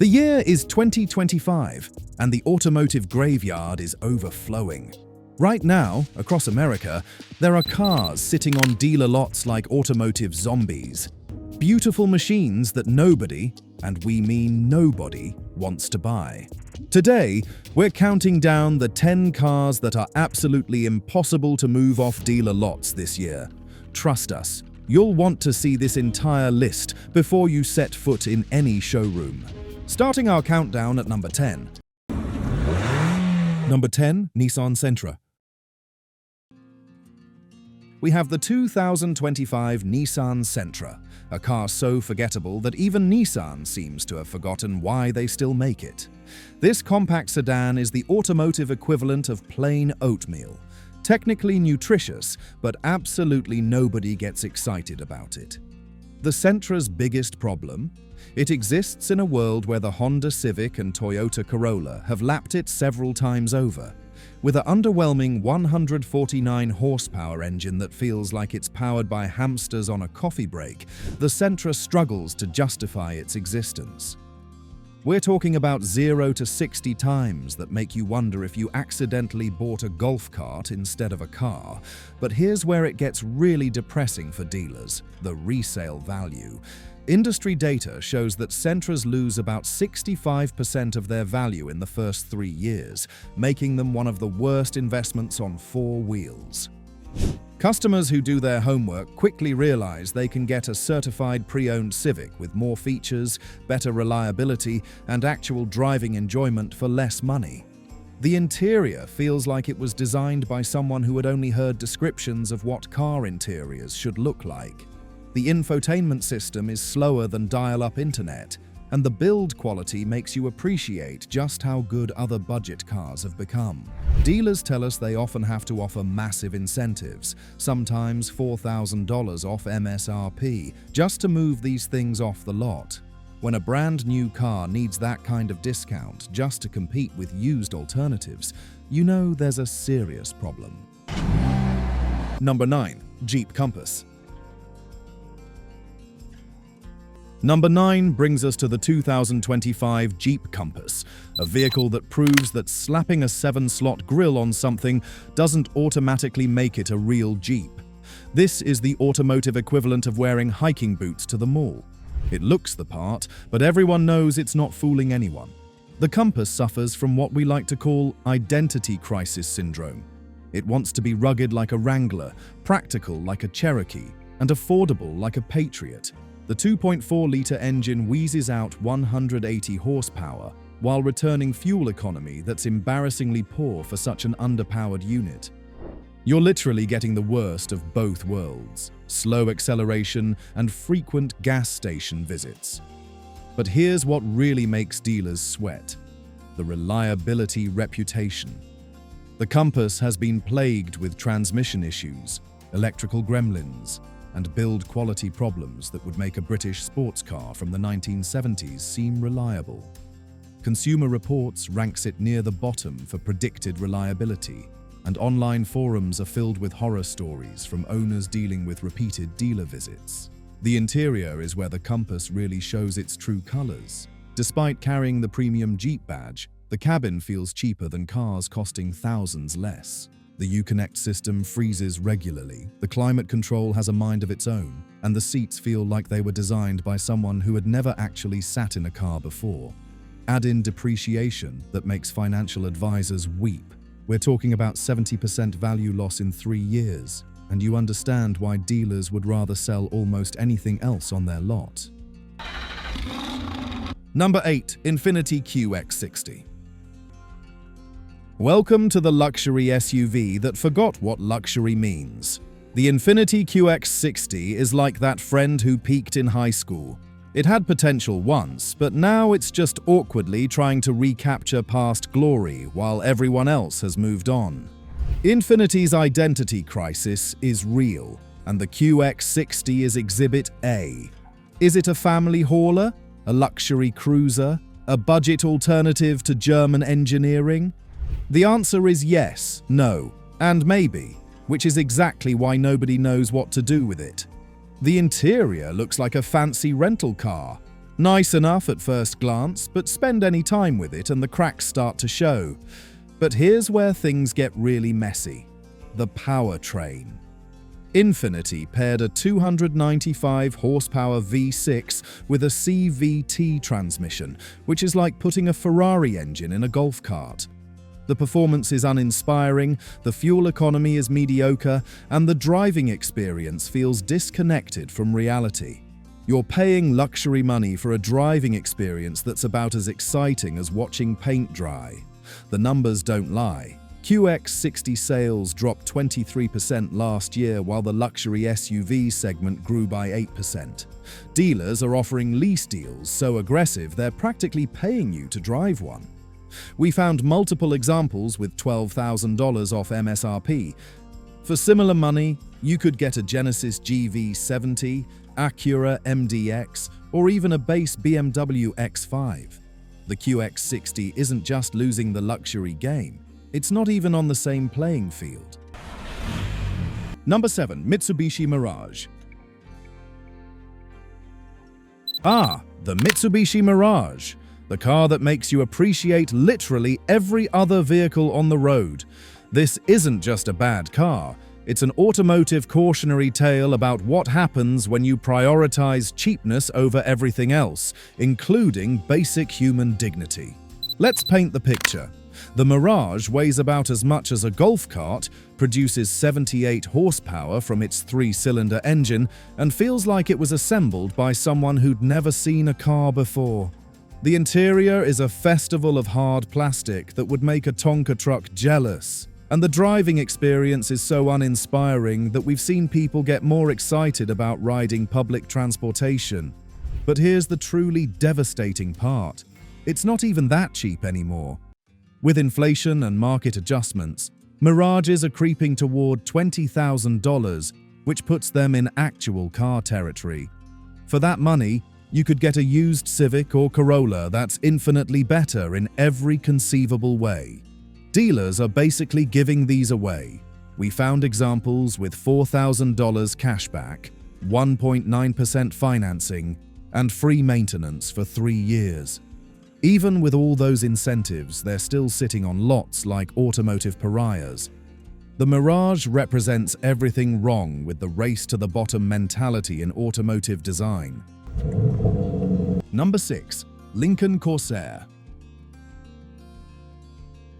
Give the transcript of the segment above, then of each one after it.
The year is 2025, and the automotive graveyard is overflowing. Right now, across America, there are cars sitting on dealer lots like automotive zombies. Beautiful machines that nobody, and we mean nobody, wants to buy. Today, we're counting down the 10 cars that are absolutely impossible to move off dealer lots this year. Trust us, you'll want to see this entire list before you set foot in any showroom. Starting our countdown at number 10. Number 10, Nissan Sentra. We have the 2025 Nissan Sentra, a car so forgettable that even Nissan seems to have forgotten why they still make it. This compact sedan is the automotive equivalent of plain oatmeal. Technically nutritious, but absolutely nobody gets excited about it. The Sentra's biggest problem? It exists in a world where the Honda Civic and Toyota Corolla have lapped it several times over. With an underwhelming 149 horsepower engine that feels like it's powered by hamsters on a coffee break, the Sentra struggles to justify its existence. We're talking about 0 to 60 times that make you wonder if you accidentally bought a golf cart instead of a car. But here's where it gets really depressing for dealers: the resale value. Industry data shows that Sentras lose about 65% of their value in the first 3 years, making them one of the worst investments on 4 wheels. Customers who do their homework quickly realize they can get a certified pre-owned Civic with more features, better reliability, and actual driving enjoyment for less money. The interior feels like it was designed by someone who had only heard descriptions of what car interiors should look like. The infotainment system is slower than dial-up internet, and the build quality makes you appreciate just how good other budget cars have become. Dealers tell us they often have to offer massive incentives, sometimes $4,000 off MSRP, just to move these things off the lot. When a brand new car needs that kind of discount just to compete with used alternatives, you know there's a serious problem. Number 9. Jeep Compass. Number 9 brings us to the 2025 Jeep Compass, a vehicle that proves that slapping a 7-slot grille on something doesn't automatically make it a real Jeep. This is the automotive equivalent of wearing hiking boots to the mall. It looks the part, but everyone knows it's not fooling anyone. The Compass suffers from what we like to call identity crisis syndrome. It wants to be rugged like a Wrangler, practical like a Cherokee, and affordable like a Patriot. The 2.4-litre engine wheezes out 180 horsepower while returning fuel economy that's embarrassingly poor for such an underpowered unit. You're literally getting the worst of both worlds: slow acceleration and frequent gas station visits. But here's what really makes dealers sweat: the reliability reputation. The Compass has been plagued with transmission issues, electrical gremlins, and build quality problems that would make a British sports car from the 1970s seem reliable. Consumer Reports ranks it near the bottom for predicted reliability, and online forums are filled with horror stories from owners dealing with repeated dealer visits. The interior is where the Compass really shows its true colors. Despite carrying the premium Jeep badge, the cabin feels cheaper than cars costing thousands less. The Uconnect system freezes regularly, the climate control has a mind of its own, and the seats feel like they were designed by someone who had never actually sat in a car before. Add in depreciation that makes financial advisors weep. We're talking about 70% value loss in 3 years, and you understand why dealers would rather sell almost anything else on their lot. Number 8. Infiniti QX60. Welcome to the luxury SUV that forgot what luxury means. The Infiniti QX60 is like that friend who peaked in high school. It had potential once, but now it's just awkwardly trying to recapture past glory while everyone else has moved on. Infiniti's identity crisis is real, and the QX60 is Exhibit A. Is it a family hauler? A luxury cruiser? A budget alternative to German engineering? The answer is yes, no, and maybe, which is exactly why nobody knows what to do with it. The interior looks like a fancy rental car. Nice enough at first glance, but spend any time with it and the cracks start to show. But here's where things get really messy. The powertrain. Infiniti paired a 295 horsepower V6 with a CVT transmission, which is like putting a Ferrari engine in a golf cart. The performance is uninspiring, the fuel economy is mediocre, and the driving experience feels disconnected from reality. You're paying luxury money for a driving experience that's about as exciting as watching paint dry. The numbers don't lie. QX60 sales dropped 23% last year while the luxury SUV segment grew by 8%. Dealers are offering lease deals so aggressive they're practically paying you to drive one. We found multiple examples with $12,000 off MSRP. For similar money, you could get a Genesis GV70, Acura MDX, or even a base BMW X5. The QX60 isn't just losing the luxury game, it's not even on the same playing field. Number 7. Mitsubishi Mirage. The Mitsubishi Mirage. The car that makes you appreciate literally every other vehicle on the road. This isn't just a bad car. It's an automotive cautionary tale about what happens when you prioritize cheapness over everything else, including basic human dignity. Let's paint the picture. The Mirage weighs about as much as a golf cart, produces 78 horsepower from its 3-cylinder engine, and feels like it was assembled by someone who'd never seen a car before. The interior is a festival of hard plastic that would make a Tonka truck jealous. And the driving experience is so uninspiring that we've seen people get more excited about riding public transportation. But here's the truly devastating part. It's not even that cheap anymore. With inflation and market adjustments, Mirages are creeping toward $20,000, which puts them in actual car territory. For that money, you could get a used Civic or Corolla that's infinitely better in every conceivable way. Dealers are basically giving these away. We found examples with $4,000 cashback, 1.9% financing, and free maintenance for 3 years. Even with all those incentives, they're still sitting on lots like automotive pariahs. The Mirage represents everything wrong with the race-to-the-bottom mentality in automotive design. Number 6. Lincoln Corsair.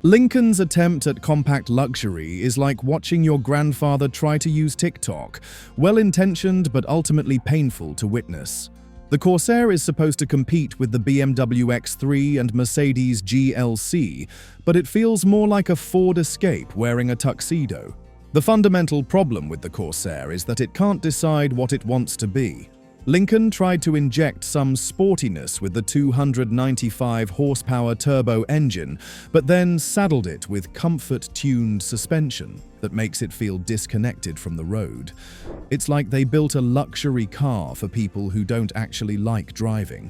Lincoln's attempt at compact luxury is like watching your grandfather try to use TikTok, well-intentioned but ultimately painful to witness. The Corsair is supposed to compete with the BMW X3 and Mercedes GLC, but it feels more like a Ford Escape wearing a tuxedo. The fundamental problem with the Corsair is that it can't decide what it wants to be. Lincoln tried to inject some sportiness with the 295 horsepower turbo engine, but then saddled it with comfort-tuned suspension that makes it feel disconnected from the road. It's like they built a luxury car for people who don't actually like driving.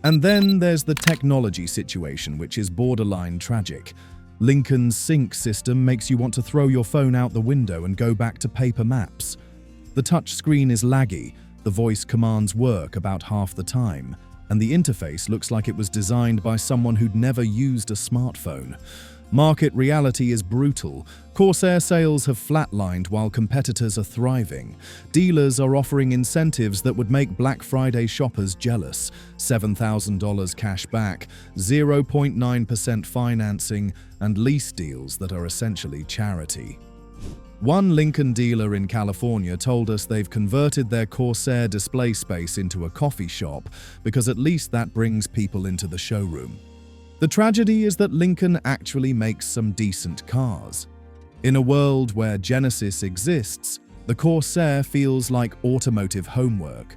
And then there's the technology situation, which is borderline tragic. Lincoln's sync system makes you want to throw your phone out the window and go back to paper maps. The touchscreen is laggy. The voice commands work about half the time, and the interface looks like it was designed by someone who'd never used a smartphone. Market reality is brutal. Corsair sales have flatlined while competitors are thriving. Dealers are offering incentives that would make Black Friday shoppers jealous. $7,000 cash back, 0.9% financing, and lease deals that are essentially charity. One Lincoln dealer in California told us they've converted their Corsair display space into a coffee shop because at least that brings people into the showroom. The tragedy is that Lincoln actually makes some decent cars. In a world where Genesis exists, the Corsair feels like automotive homework.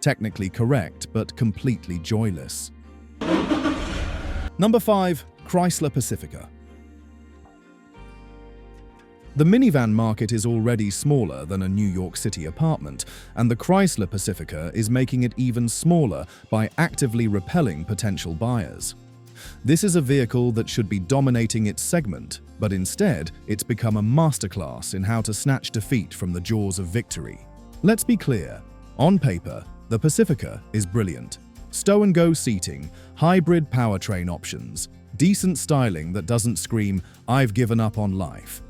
Technically correct, but completely joyless. Number 5. Chrysler Pacifica. The minivan market is already smaller than a New York City apartment, and the Chrysler Pacifica is making it even smaller by actively repelling potential buyers. This is a vehicle that should be dominating its segment, but instead, it's become a masterclass in how to snatch defeat from the jaws of victory. Let's be clear. On paper, the Pacifica is brilliant. Stow-and-go seating, hybrid powertrain options, decent styling that doesn't scream, "I've given up on life."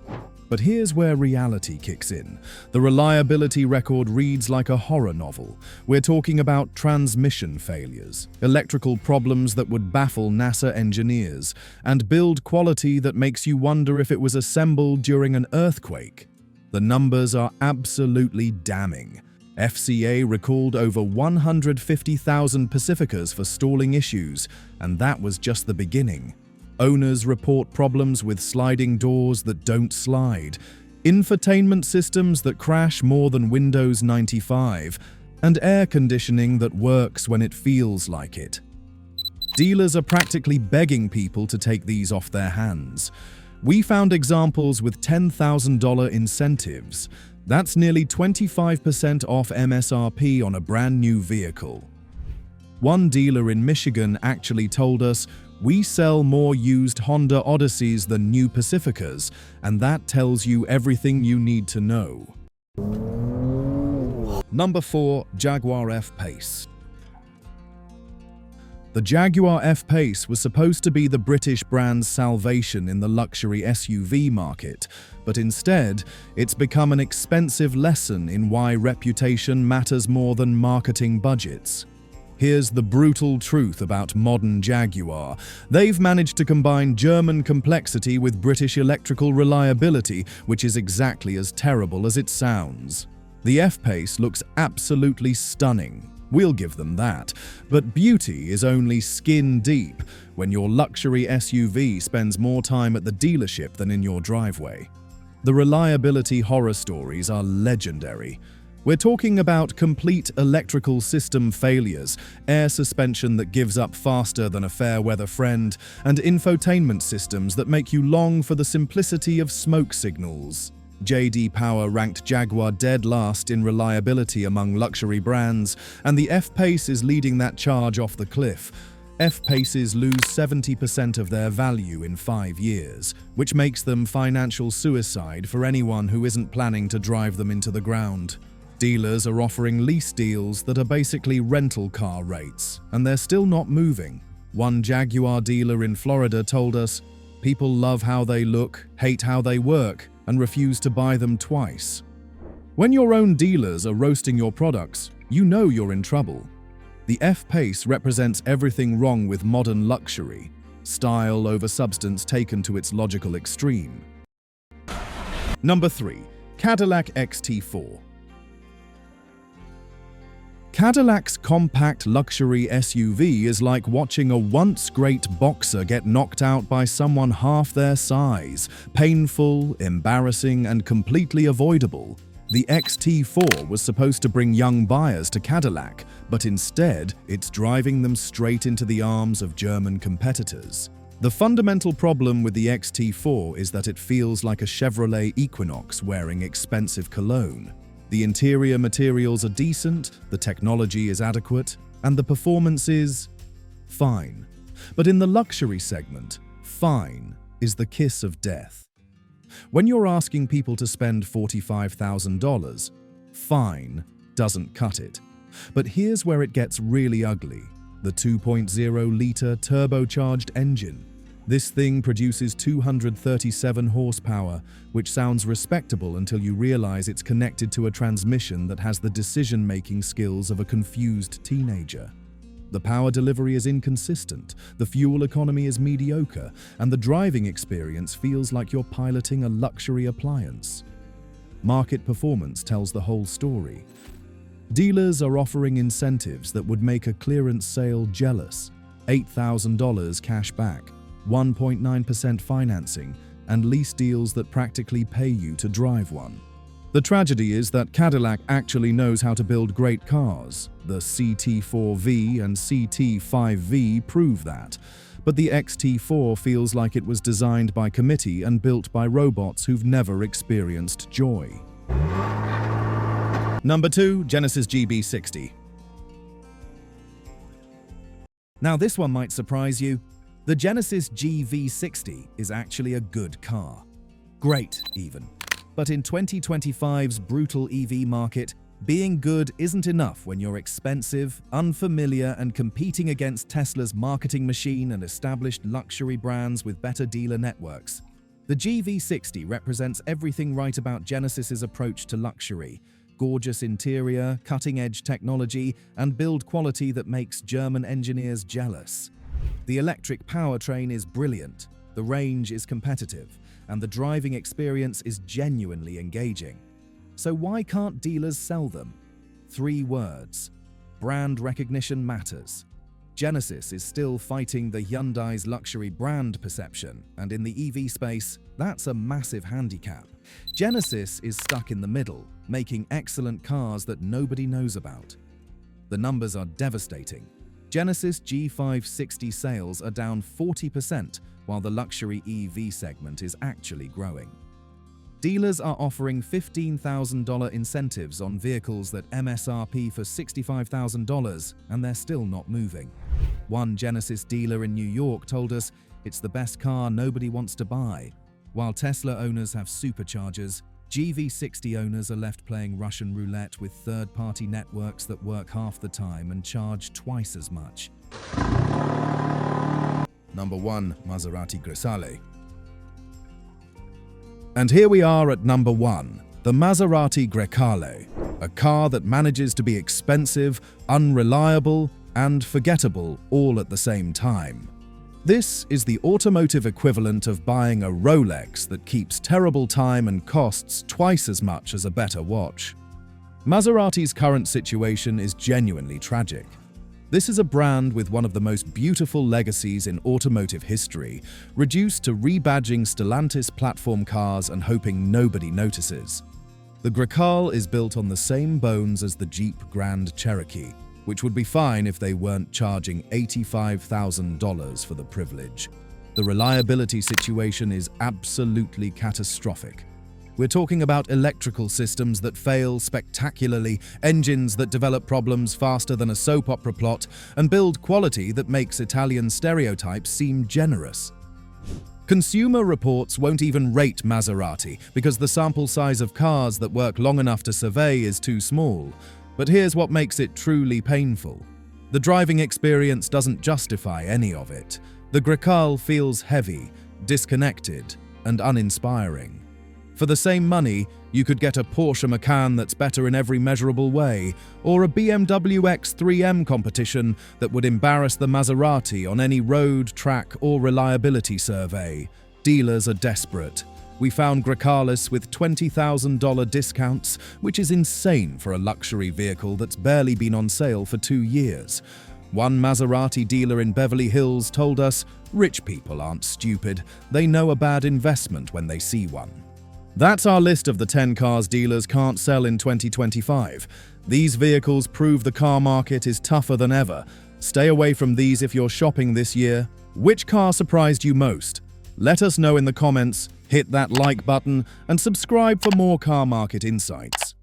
But here's where reality kicks in. The reliability record reads like a horror novel. We're talking about transmission failures, electrical problems that would baffle NASA engineers, and build quality that makes you wonder if it was assembled during an earthquake. The numbers are absolutely damning. FCA recalled over 150,000 Pacificas for stalling issues, and that was just the beginning. Owners report problems with sliding doors that don't slide, infotainment systems that crash more than Windows 95, and air conditioning that works when it feels like it. Dealers are practically begging people to take these off their hands. We found examples with $10,000 incentives. That's nearly 25% off MSRP on a brand new vehicle. One dealer in Michigan actually told us, "We sell more used Honda Odysseys than new Pacificas, and that tells you everything you need to know." Number 4. Jaguar F-Pace. The Jaguar F-Pace was supposed to be the British brand's salvation in the luxury SUV market, but instead, it's become an expensive lesson in why reputation matters more than marketing budgets. Here's the brutal truth about modern Jaguar. They've managed to combine German complexity with British electrical reliability, which is exactly as terrible as it sounds. The F-Pace looks absolutely stunning. We'll give them that. But beauty is only skin deep when your luxury SUV spends more time at the dealership than in your driveway. The reliability horror stories are legendary. We're talking about complete electrical system failures, air suspension that gives up faster than a fair weather friend, and infotainment systems that make you long for the simplicity of smoke signals. J.D. Power ranked Jaguar dead last in reliability among luxury brands, and the F-Pace is leading that charge off the cliff. F-Paces lose 70% of their value in 5 years, which makes them financial suicide for anyone who isn't planning to drive them into the ground. Dealers are offering lease deals that are basically rental car rates, and they're still not moving. One Jaguar dealer in Florida told us, "People love how they look, hate how they work, and refuse to buy them twice." When your own dealers are roasting your products, you know you're in trouble. The F-Pace represents everything wrong with modern luxury, style over substance taken to its logical extreme. Number 3. Cadillac XT4. Cadillac's compact luxury SUV is like watching a once great boxer get knocked out by someone half their size. Painful, embarrassing, and completely avoidable. The XT4 was supposed to bring young buyers to Cadillac, but instead, it's driving them straight into the arms of German competitors. The fundamental problem with the XT4 is that it feels like a Chevrolet Equinox wearing expensive cologne. The interior materials are decent, the technology is adequate, and the performance is fine. But in the luxury segment, fine is the kiss of death. When you're asking people to spend $45,000, fine doesn't cut it. But here's where it gets really ugly. The 2.0-liter turbocharged engine. This thing produces 237 horsepower, which sounds respectable until you realize it's connected to a transmission that has the decision-making skills of a confused teenager. The power delivery is inconsistent, the fuel economy is mediocre, and the driving experience feels like you're piloting a luxury appliance. Market performance tells the whole story. Dealers are offering incentives that would make a clearance sale jealous. $8,000 cash back, 1.9% financing, and lease deals that practically pay you to drive one. The tragedy is that Cadillac actually knows how to build great cars. The CT4V and CT5V prove that. But the XT4 feels like it was designed by committee and built by robots who've never experienced joy. Number 2. Genesis GB60. Now this one might surprise you. The Genesis GV60 is actually a good car. Great, even. But in 2025's brutal EV market, Being good isn't enough when you're expensive, unfamiliar, and competing against Tesla's marketing machine and established luxury brands with better dealer networks. The GV60 represents everything right about Genesis's approach to luxury: gorgeous interior, cutting-edge technology, and build quality that makes German engineers jealous. The electric powertrain is brilliant, the range is competitive, and the driving experience is genuinely engaging. So why can't dealers sell them? 3 words: brand recognition matters. Genesis is still fighting the Hyundai's luxury brand perception, and in the EV space, that's a massive handicap. Genesis is stuck in the middle, making excellent cars that nobody knows about. The numbers are devastating. Genesis G560 sales are down 40%, while the luxury EV segment is actually growing. Dealers are offering $15,000 incentives on vehicles that MSRP for $65,000, and they're still not moving. One Genesis dealer in New York told us it's the best car nobody wants to buy. While Tesla owners have superchargers, GV60 owners are left playing Russian roulette with third-party networks that work half the time and charge twice as much. Number 1. Maserati Grecale. And here we are at number 1, the Maserati Grecale, a car that manages to be expensive, unreliable, and forgettable all at the same time. This is the automotive equivalent of buying a Rolex that keeps terrible time and costs twice as much as a better watch. Maserati's current situation is genuinely tragic. This is a brand with one of the most beautiful legacies in automotive history, reduced to rebadging Stellantis platform cars and hoping nobody notices. The Grecale is built on the same bones as the Jeep Grand Cherokee, which would be fine if they weren't charging $85,000 for the privilege. The reliability situation is absolutely catastrophic. We're talking about electrical systems that fail spectacularly, engines that develop problems faster than a soap opera plot, and build quality that makes Italian stereotypes seem generous. Consumer Reports won't even rate Maserati because the sample size of cars that work long enough to survey is too small. But here's what makes it truly painful. The driving experience doesn't justify any of it. The Grecale feels heavy, disconnected, and uninspiring. For the same money, you could get a Porsche Macan that's better in every measurable way, or a BMW X3M competition that would embarrass the Maserati on any road, track, or reliability survey. Dealers are desperate. We found Grecales with $20,000 discounts, which is insane for a luxury vehicle that's barely been on sale for 2 years. One Maserati dealer in Beverly Hills told us, "Rich people aren't stupid. They know a bad investment when they see one." That's our list of the 10 cars dealers can't sell in 2025. These vehicles prove the car market is tougher than ever. Stay away from these if you're shopping this year. Which car surprised you most? Let us know in the comments, hit that like button, and subscribe for more car market insights.